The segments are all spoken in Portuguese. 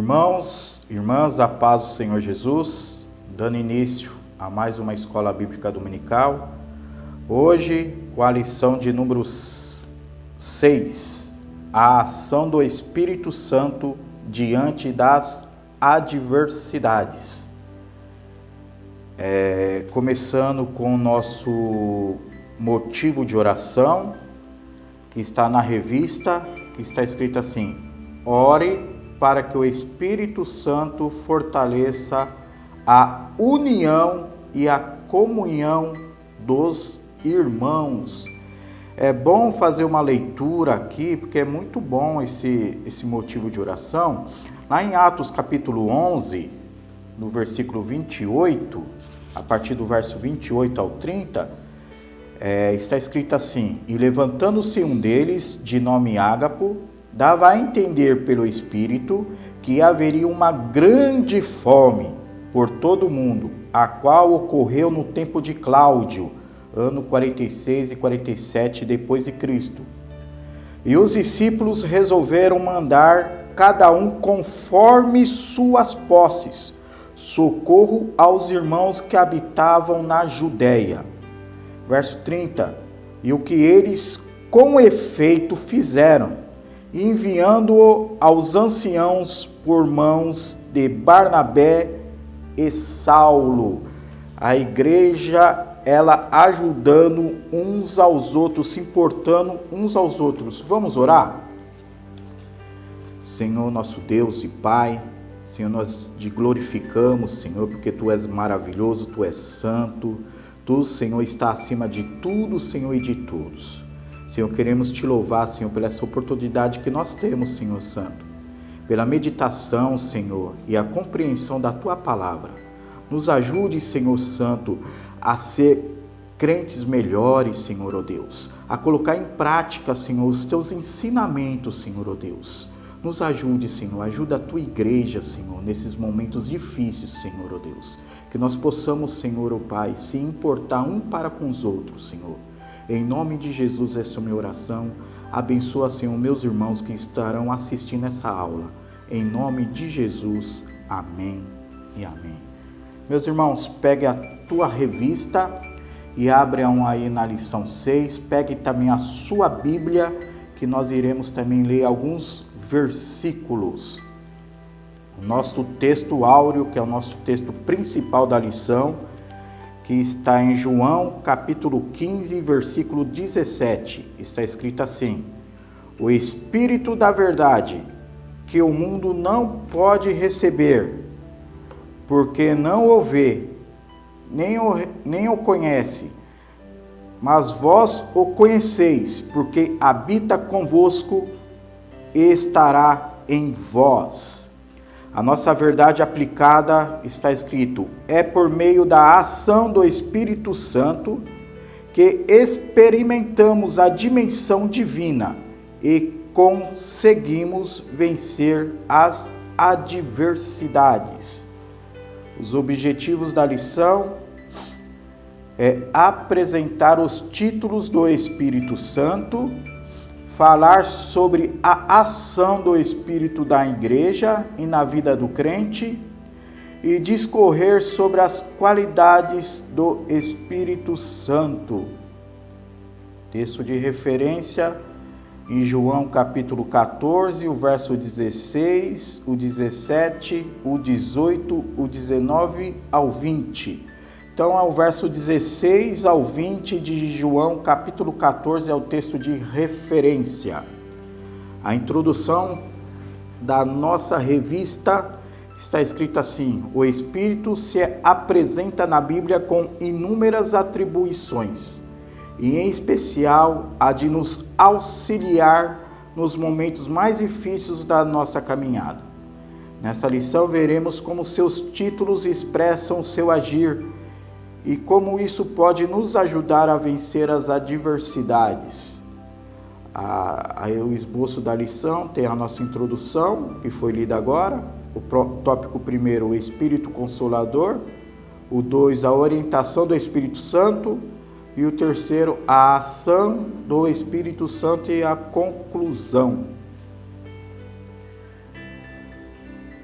Irmãos, irmãs, a paz do Senhor Jesus, dando início a mais uma Escola Bíblica Dominical. Hoje, com a lição de número 6, a ação do Espírito Santo diante das adversidades. Começando com o nosso motivo de oração, que está na revista, que está escrito assim: ore para que o Espírito Santo fortaleça a união e a comunhão dos irmãos. É bom fazer uma leitura aqui, porque é muito bom esse motivo de oração. Lá em Atos capítulo 11, no versículo 28, a partir do verso 28 ao 30, está escrito assim: e levantando-se um deles, de nome Ágapo, dava a entender pelo Espírito que haveria uma grande fome por todo o mundo, a qual ocorreu no tempo de Cláudio, ano 46 e 47 depois de Cristo. E os discípulos resolveram mandar cada um conforme suas posses socorro aos irmãos que habitavam na Judéia. Verso 30. E o que eles com efeito fizeram, enviando-o aos anciãos por mãos de Barnabé e Saulo. A igreja, ela ajudando uns aos outros, se importando uns aos outros. Vamos orar? Senhor, nosso Deus e Pai, Senhor, nós te glorificamos, Senhor, porque Tu és maravilhoso, Tu és santo. Tu, Senhor, está acima de tudo, Senhor, e de todos. Senhor, queremos Te louvar, Senhor, pela essa oportunidade que nós temos, Senhor Santo, pela meditação, Senhor, e a compreensão da Tua palavra. Nos ajude, Senhor Santo, a ser crentes melhores, Senhor, ó Deus, a colocar em prática, Senhor, os Teus ensinamentos, Senhor, ó Deus. Nos ajude, Senhor, ajuda a Tua igreja, Senhor, nesses momentos difíceis, Senhor, ó Deus. Que nós possamos, Senhor, ó Pai, se importar um para com os outros, Senhor. Em nome de Jesus, essa é a minha oração. Abençoa, Senhor, meus irmãos que estarão assistindo essa aula. Em nome de Jesus, amém e amém. Meus irmãos, pegue a tua revista e abram aí na lição 6. Pegue também a sua Bíblia, que nós iremos também ler alguns versículos. O nosso texto áureo, que é o nosso texto principal da lição, que está em João capítulo 15, versículo 17. Está escrito assim: o Espírito da verdade, que o mundo não pode receber, porque não o vê, nem o conhece, mas vós o conheceis, porque habita convosco e estará em vós. A nossa verdade aplicada está escrito: é por meio da ação do Espírito Santo que experimentamos a dimensão divina e conseguimos vencer as adversidades. Os objetivos da lição é apresentar os títulos do Espírito Santo, falar sobre a ação do Espírito da igreja e na vida do crente e discorrer sobre as qualidades do Espírito Santo. Texto de referência em João capítulo 14, o verso 16, o 17, o 18, o 19 ao 20. Então, é o verso 16 ao 20 de João, capítulo 14, é o texto de referência. A introdução da nossa revista está escrita assim: o Espírito se apresenta na Bíblia com inúmeras atribuições, e em especial a de nos auxiliar nos momentos mais difíceis da nossa caminhada. Nessa lição veremos como seus títulos expressam o seu agir, e como isso pode nos ajudar a vencer as adversidades. Aí o esboço da lição tem a nossa introdução, que foi lida agora. O tópico primeiro, o Espírito Consolador. O 2, a orientação do Espírito Santo. E o terceiro, a ação do Espírito Santo e a conclusão.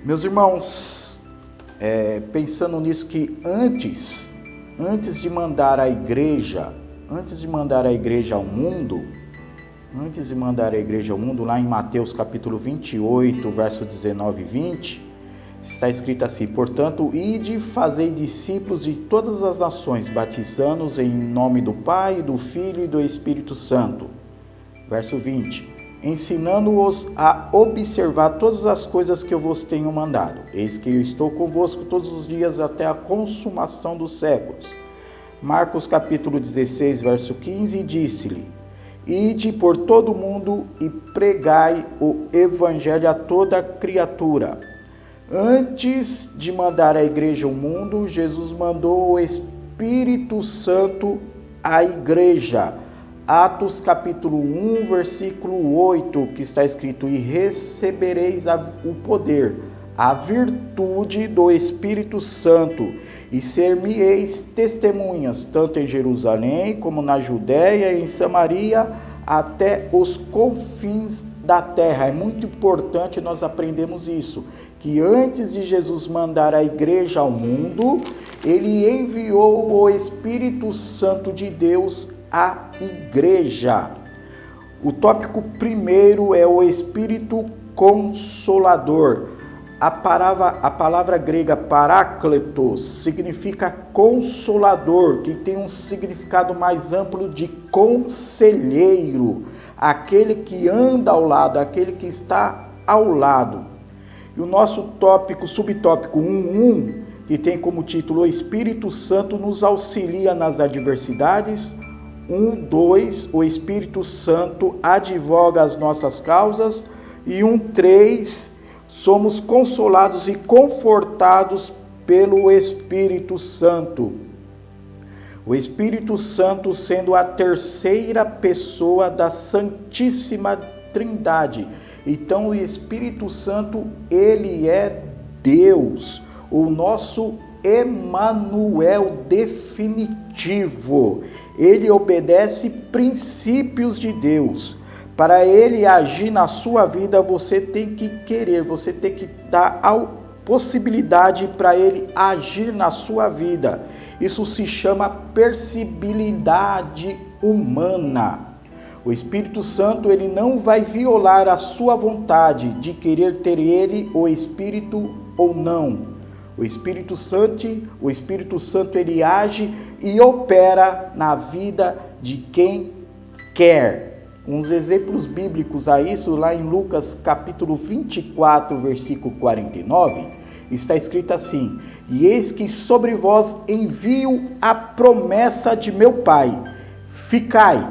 Meus irmãos, pensando nisso, que antes de mandar a igreja ao mundo, lá em Mateus capítulo 28, verso 19 e 20, está escrito assim: portanto, ide e fazei discípulos de todas as nações, batizando-os em nome do Pai, do Filho e do Espírito Santo. Verso 20, ensinando-os a observar todas as coisas que eu vos tenho mandado. Eis que eu estou convosco todos os dias até a consumação dos séculos. Marcos capítulo 16, verso 15, disse-lhe: ide por todo o mundo e pregai o evangelho a toda criatura. Antes de mandar a igreja ao mundo, Jesus mandou o Espírito Santo à igreja. Atos capítulo 1, versículo 8, que está escrito: e recebereis o poder, a virtude do Espírito Santo, e ser-me-eis testemunhas, tanto em Jerusalém, como na Judéia e em Samaria, até os confins da terra. É muito importante nós aprendermos isso, que antes de Jesus mandar a igreja ao mundo, ele enviou o Espírito Santo de Deus à igreja. O tópico primeiro é o Espírito Consolador. A palavra grega parácletos significa consolador, que tem um significado mais amplo de conselheiro, aquele que anda ao lado, aquele que está ao lado. E o nosso subtópico 1.1, que tem como título: o Espírito Santo nos auxilia nas adversidades. 1.2, o Espírito Santo advoga as nossas causas. E 1.3, somos consolados e confortados pelo Espírito Santo. O Espírito Santo sendo a terceira pessoa da Santíssima Trindade. Então o Espírito Santo, ele é Deus, o nosso Emanuel definitivo. Ele obedece princípios de Deus. Para ele agir na sua vida, você tem que querer, você tem que dar a possibilidade para ele agir na sua vida. Isso se chama permissibilidade humana. O Espírito Santo, ele não vai violar a sua vontade de querer ter ele, o Espírito, ou não. O Espírito Santo, ele age e opera na vida de quem quer. Uns exemplos bíblicos a isso, lá em Lucas capítulo 24, versículo 49, está escrito assim: e eis que sobre vós envio a promessa de meu Pai, ficai,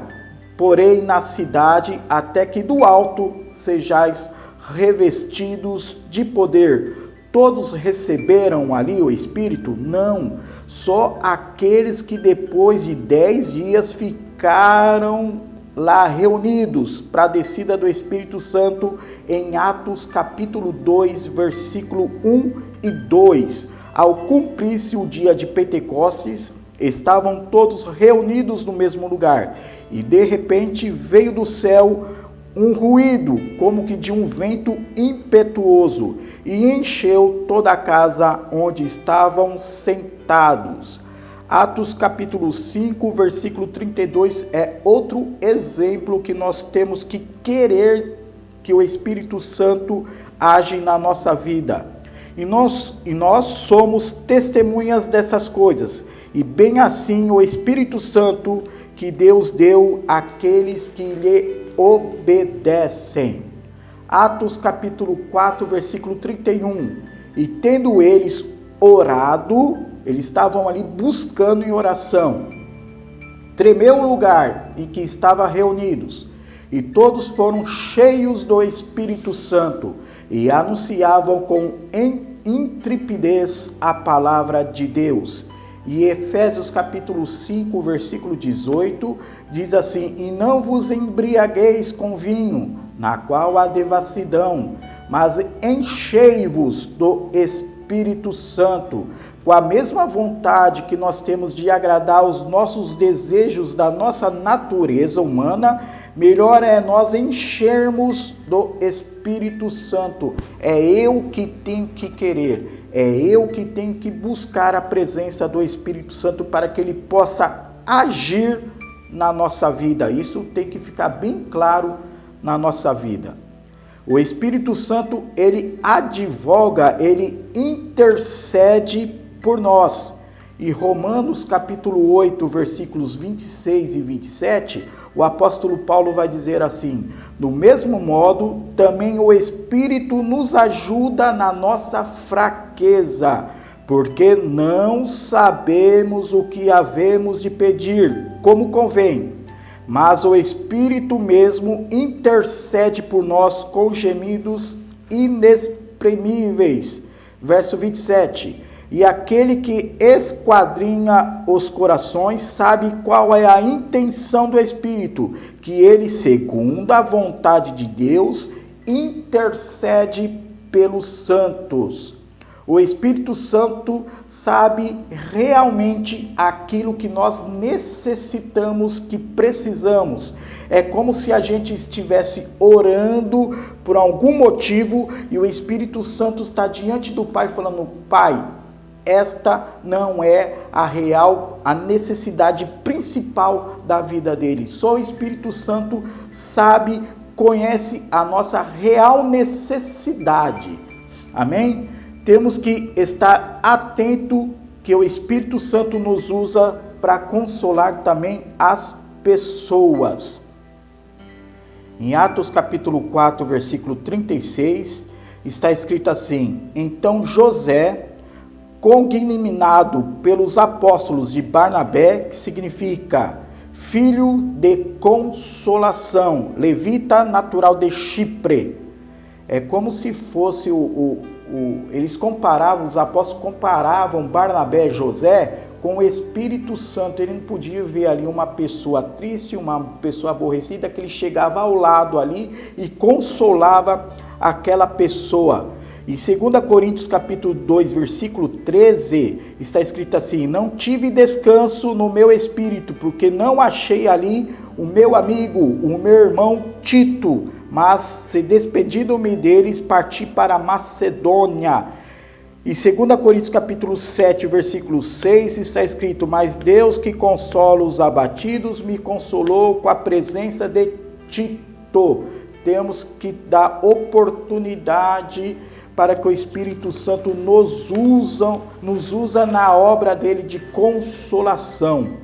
porém, na cidade, até que do alto sejais revestidos de poder. Todos receberam ali o Espírito? Não, só aqueles que depois de 10 dias ficaram lá reunidos para a descida do Espírito Santo, em Atos capítulo 2, versículo 1 e 2. Ao cumprir-se o dia de Pentecostes, estavam todos reunidos no mesmo lugar, e de repente veio do céu um ruído, como que de um vento impetuoso, e encheu toda a casa onde estavam sentados. Atos capítulo 5, versículo 32 é outro exemplo que nós temos que querer que o Espírito Santo age na nossa vida. E nós somos testemunhas dessas coisas. E bem assim o Espírito Santo que Deus deu àqueles que lhe obedecem. Atos capítulo 4, versículo 31. E tendo eles orado, eles estavam ali buscando em oração, tremeu o lugar em que estavam reunidos, e todos foram cheios do Espírito Santo, e anunciavam com intrepidez a palavra de Deus. E Efésios capítulo 5, versículo 18, diz assim: e não vos embriagueis com vinho, na qual há devassidão, mas enchei-vos do Espírito Santo, com a mesma vontade que nós temos de agradar os nossos desejos da nossa natureza humana, Melhor é nós enchermos do Espírito Santo. É eu que tenho que querer, é eu que tenho que buscar a presença do Espírito Santo para que ele possa agir na nossa vida. Isso tem que ficar bem claro na nossa vida. O Espírito Santo, ele advoga, ele intercede por nós. E Romanos capítulo 8, versículos 26 e 27, o apóstolo Paulo vai dizer assim: do mesmo modo, também o Espírito nos ajuda na nossa fraqueza, porque não sabemos o que havemos de pedir, como convém, mas o Espírito mesmo intercede por nós com gemidos inexprimíveis. Verso 27. E aquele que esquadrinha os corações sabe qual é a intenção do Espírito, que ele, segundo a vontade de Deus, intercede pelos santos. O Espírito Santo sabe realmente aquilo que nós necessitamos, que precisamos. É como se a gente estivesse orando por algum motivo e o Espírito Santo está diante do Pai falando: Pai, esta não é a necessidade principal da vida dele. Só o Espírito Santo sabe, conhece a nossa real necessidade. Amém? Temos que estar atento que o Espírito Santo nos usa para consolar também as pessoas. Em Atos capítulo 4, versículo 36, está escrito assim: então José, cognominado pelos apóstolos de Barnabé, que significa filho de consolação, levita natural de Chipre. É como se fosse eles comparavam, os apóstolos comparavam Barnabé e José com o Espírito Santo. Ele não podia ver ali uma pessoa triste, uma pessoa aborrecida, que ele chegava ao lado ali e consolava aquela pessoa. Em 2 Coríntios capítulo 2, versículo 13, está escrito assim: não tive descanso no meu espírito, porque não achei ali o meu amigo, o meu irmão Tito, mas se despedindo-me deles, parti para a Macedônia. Em 2 Coríntios capítulo 7, versículo 6, está escrito: mas Deus que consola os abatidos, me consolou com a presença de Tito. Temos que dar oportunidade para que o Espírito Santo nos usa na obra dele de consolação.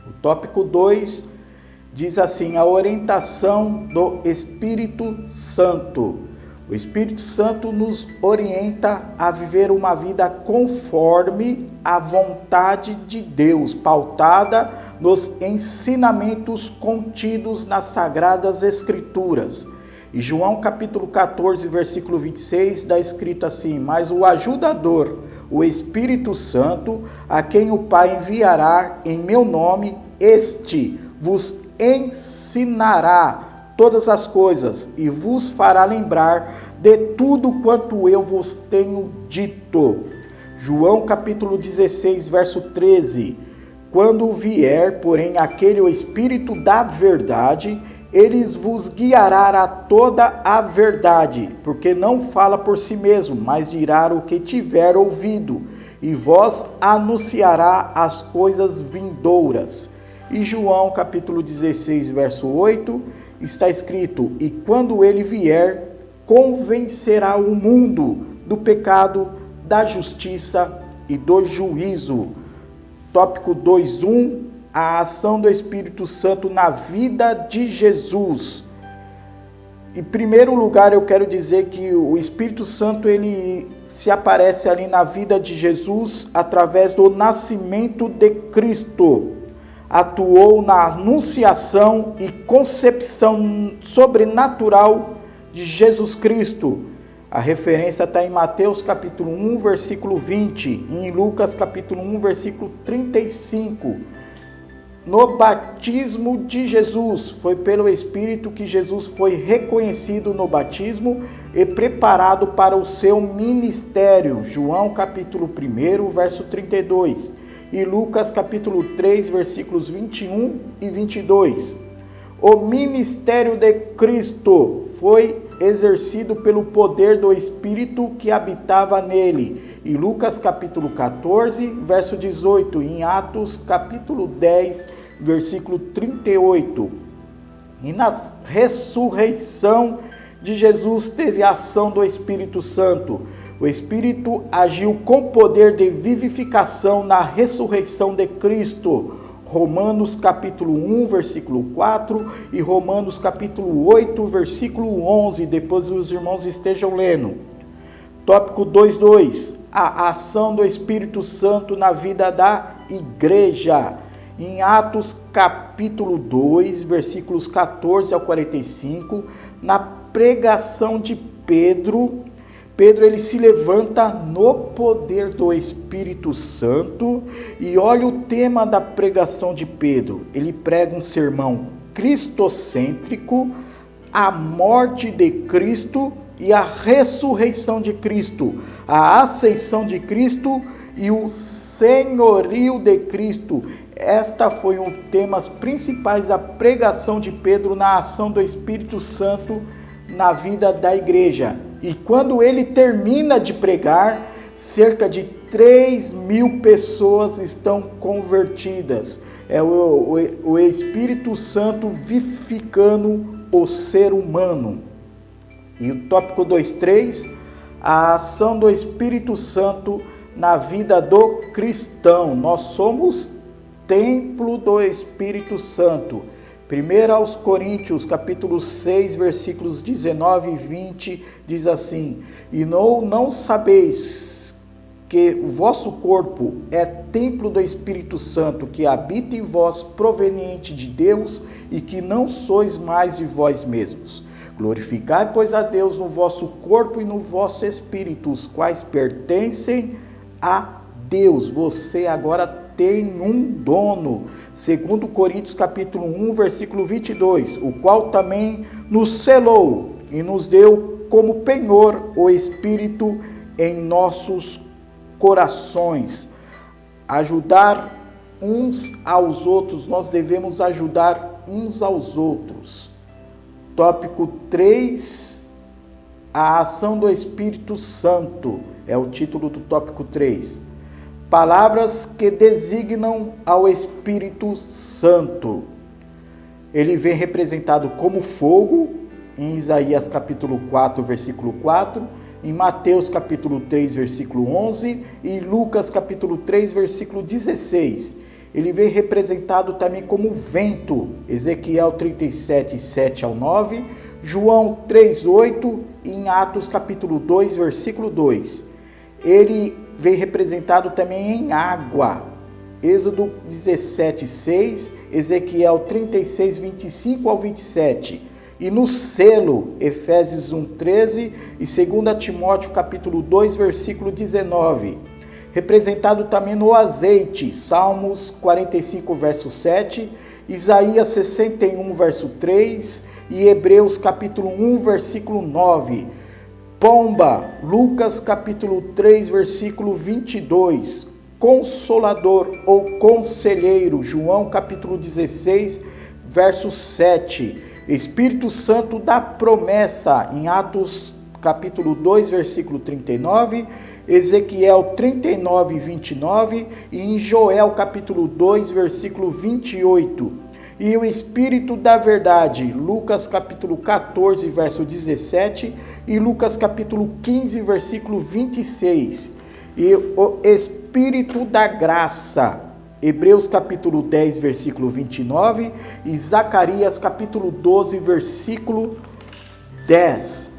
O tópico 2 diz assim: a orientação do Espírito Santo. O Espírito Santo nos orienta a viver uma vida conforme a vontade de Deus, pautada nos ensinamentos contidos nas Sagradas Escrituras. Em João capítulo 14, versículo 26, está escrito assim: mas o ajudador, o Espírito Santo, a quem o Pai enviará em meu nome, este vos ensinará todas as coisas e vos fará lembrar de tudo quanto eu vos tenho dito. João capítulo 16, verso 13. Quando vier, porém, aquele o Espírito da verdade, ele vos guiará a toda a verdade, porque não fala por si mesmo, mas dirá o que tiver ouvido, e vos anunciará as coisas vindouras. E João capítulo 16, verso 8, está escrito: e quando ele vier, convencerá o mundo do pecado, da justiça e do juízo. Tópico 2.1, a ação do Espírito Santo na vida de Jesus. Em primeiro lugar, eu quero dizer que o Espírito Santo, ele se aparece ali na vida de Jesus através do nascimento de Cristo. Atuou na anunciação e concepção sobrenatural de Jesus Cristo. A referência está em Mateus capítulo 1, versículo 20, e em Lucas capítulo 1, versículo 35. No batismo de Jesus, foi pelo Espírito que Jesus foi reconhecido no batismo e preparado para o seu ministério. João capítulo 1, verso 32. E Lucas capítulo 3, versículos 21 e 22. O ministério de Cristo foi exercido pelo poder do Espírito que habitava nele. Em Lucas capítulo 14, verso 18, em Atos capítulo 10, versículo 38. E na ressurreição de Jesus teve a ação do Espírito Santo. O Espírito agiu com poder de vivificação na ressurreição de Cristo. Romanos capítulo 1, versículo 4 e Romanos capítulo 8, versículo 11. Depois os irmãos estejam lendo. Tópico 2.2. A ação do Espírito Santo na vida da igreja. Em Atos capítulo 2, versículos 14 ao 45, na pregação de Pedro, ele se levanta no poder do Espírito Santo e olha o tema da pregação de Pedro. Ele prega um sermão cristocêntrico, a morte de Cristo e a ressurreição de Cristo, a ascensão de Cristo e o senhorio de Cristo. Esta foi um temas principais da pregação de Pedro na ação do Espírito Santo na vida da igreja. E quando ele termina de pregar, cerca de 3.000 pessoas estão convertidas. É o Espírito Santo vivificando o ser humano. E o tópico 2.3, a ação do Espírito Santo na vida do cristão. Nós somos templo do Espírito Santo. 1 aos Coríntios, capítulo 6, versículos 19 e 20, diz assim: E não sabeis que o vosso corpo é templo do Espírito Santo, que habita em vós, proveniente de Deus, e que não sois mais de vós mesmos. Glorificai, pois, a Deus no vosso corpo e no vosso espírito, os quais pertencem a Deus. Você agora tem um dono. 2 Coríntios capítulo 1, versículo 22, o qual também nos selou e nos deu como penhor o Espírito em nossos corações. Ajudar uns aos outros, nós devemos ajudar uns aos outros. Tópico 3, a ação do Espírito Santo, é o título do tópico 3. Palavras que designam ao Espírito Santo. Ele vem representado como fogo, em Isaías capítulo 4, versículo 4, em Mateus capítulo 3, versículo 11, e em Lucas capítulo 3, versículo 16. Ele vem representado também como vento, Ezequiel 37, 7 ao 9, João 3, 8, e em Atos capítulo 2, versículo 2. Ele vem representado também em água, Êxodo 17, 6, Ezequiel 36, 25 ao 27. E no selo, Efésios 1, 13 e 2 Timóteo capítulo 2, versículo 19. Representado também no azeite, Salmos 45, verso 7, Isaías 61, verso 3 e Hebreus capítulo 1, versículo 9. Pomba, Lucas capítulo 3, versículo 22. Consolador ou conselheiro, João capítulo 16, verso 7. Espírito Santo da promessa, em Atos capítulo 2, versículo 39, Ezequiel 39, 29 e em Joel capítulo 2, versículo 28. E o Espírito da verdade, Lucas capítulo 14, verso 17 e Lucas capítulo 15, versículo 26. E o Espírito da graça, Hebreus capítulo 10, versículo 29 e Zacarias capítulo 12, versículo 10.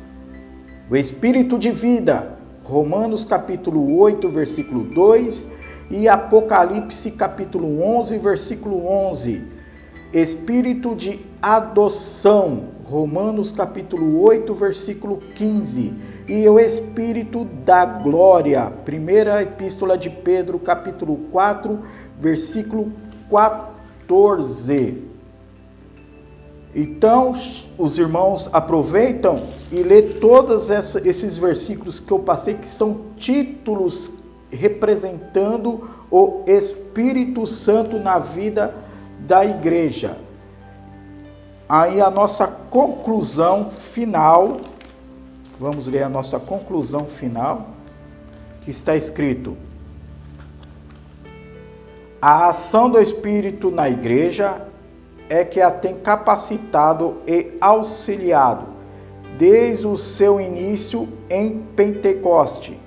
O Espírito de vida, Romanos capítulo 8, versículo 2 e Apocalipse capítulo 11, versículo 11. Espírito de adoção, Romanos capítulo 8, versículo 15. E o Espírito da glória, primeira epístola de Pedro, capítulo 4, versículo 14. Então, os irmãos aproveitam e lê todos esses versículos que eu passei, que são títulos representando o Espírito Santo na vida da igreja. aí a nossa conclusão final, vamos ler a nossa conclusão final, que está escrito: a ação do Espírito na igreja é que a tem capacitado e auxiliado desde o seu início em Pentecoste.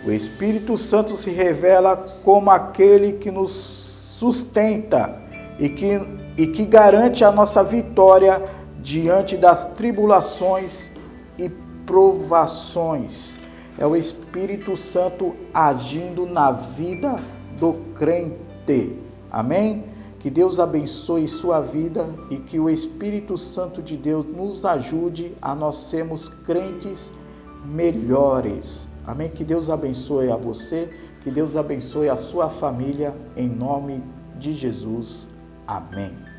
O Espírito Santo se revela como aquele que nos sustenta e que garante a nossa vitória diante das tribulações e provações. É o Espírito Santo agindo na vida do crente. Amém? Que Deus abençoe sua vida e que o Espírito Santo de Deus nos ajude a nós sermos crentes melhores. Amém? Que Deus abençoe a você, que Deus abençoe a sua família, em nome de Jesus. Amém.